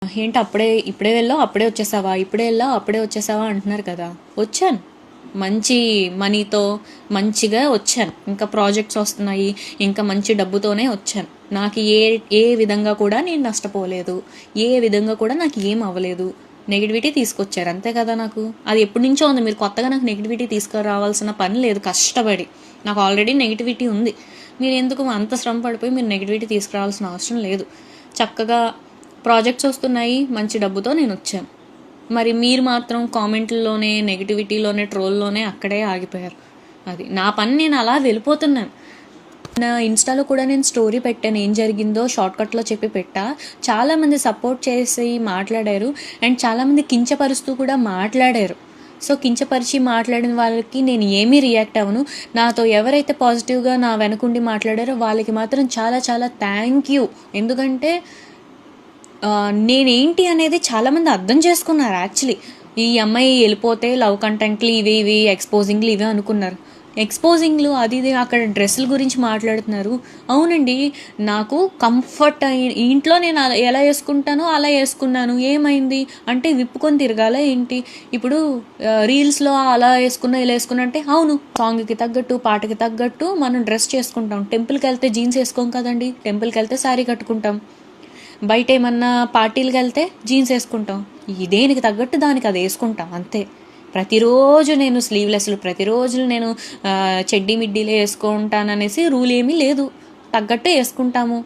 ఏంటి ఇప్పుడే వెళ్ళావు అప్పుడే వచ్చేసావా, ఇప్పుడే వెళ్ళావు అప్పుడే వచ్చేసావా అంటున్నారు కదా. వచ్చాను మంచి మనీతో, మంచిగా వచ్చాను. ఇంకా ప్రాజెక్ట్స్ వస్తున్నాయి, ఇంకా మంచి డబ్బుతోనే వచ్చాను. నాకు ఏ విధంగా కూడా నేను నష్టపోలేదు, ఏ విధంగా కూడా నాకు ఏం అవ్వలేదు. నెగిటివిటీ తీసుకొచ్చారు అంతే కదా. నాకు అది ఎప్పటి నుంచో ఉంది. మీరు కొత్తగా నాకు నెగిటివిటీ తీసుకురావాల్సిన పని లేదు. కష్టపడి నాకు ఆల్రెడీ నెగిటివిటీ ఉంది. మీరు ఎందుకు అంత శ్రమ పడిపోయి మీరు నెగిటివిటీ తీసుకురావాల్సిన అవసరం లేదు. చక్కగా ప్రాజెక్ట్స్ వస్తున్నాయి, మంచి డబ్బుతో నేను వచ్చాను. మరి మీరు మాత్రం కామెంట్లలోనే, నెగిటివిటీలోనే, ట్రోల్లోనే అక్కడే ఆగిపోయారు. అది నా పని, నేను అలా వెళ్ళిపోతున్నాను. నా ఇన్స్టాలో కూడా నేను స్టోరీ పెట్టాను, ఏం జరిగిందో షార్ట్కట్లో చెప్పి పెట్టా. చాలామంది సపోర్ట్ చేసి మాట్లాడారు, అండ్ చాలామంది కించపరుస్తూ కూడా మాట్లాడారు. సో కించపరిచి మాట్లాడిన వాళ్ళకి నేను ఏమీ రియాక్ట్ అవ్వను. నాతో ఎవరైతే పాజిటివ్గా నా వెనకుండి మాట్లాడారో వాళ్ళకి మాత్రం చాలా చాలా థ్యాంక్ యూ. ఎందుకంటే నేనేంటి అనేది చాలామంది అర్థం చేసుకున్నారు. యాక్చువల్లీ ఈ అమ్మాయి వెళ్ళిపోతే లవ్ కంటెంట్లు ఇవి ఎక్స్పోజింగ్లు ఇవే అనుకున్నారు. ఎక్స్పోజింగ్లు అది ఇది అక్కడ డ్రెస్సుల గురించి మాట్లాడుతున్నారు. అవునండి, నాకు కంఫర్ట్ ఇంట్లో నేను ఎలా వేసుకుంటానో అలా వేసుకున్నాను. ఏమైంది అంటే విప్పుకొని తిరగాల ఏంటి? ఇప్పుడు రీల్స్లో అలా వేసుకున్నా ఇలా వేసుకున్నా అంటే అవును, సాంగ్కి తగ్గట్టు పాటకి తగ్గట్టు మనం డ్రెస్ చేసుకుంటాం. టెంపుల్కి వెళ్తే జీన్స్ వేసుకోం కదండి, టెంపుల్కి వెళ్తే శారీ కట్టుకుంటాం. బయట ఏమన్నా పార్టీలకు వెళ్తే జీన్స్ వేసుకుంటాం. దేనికి తగ్గట్టు దానికి అది వేసుకుంటాం అంతే. ప్రతిరోజు నేను స్లీవ్లెస్లు, ప్రతిరోజు నేను చెడ్డీ మిడ్డీలే వేసుకుంటాననేసి రూల్ ఏమీ లేదు. తగ్గట్టు వేసుకుంటాము.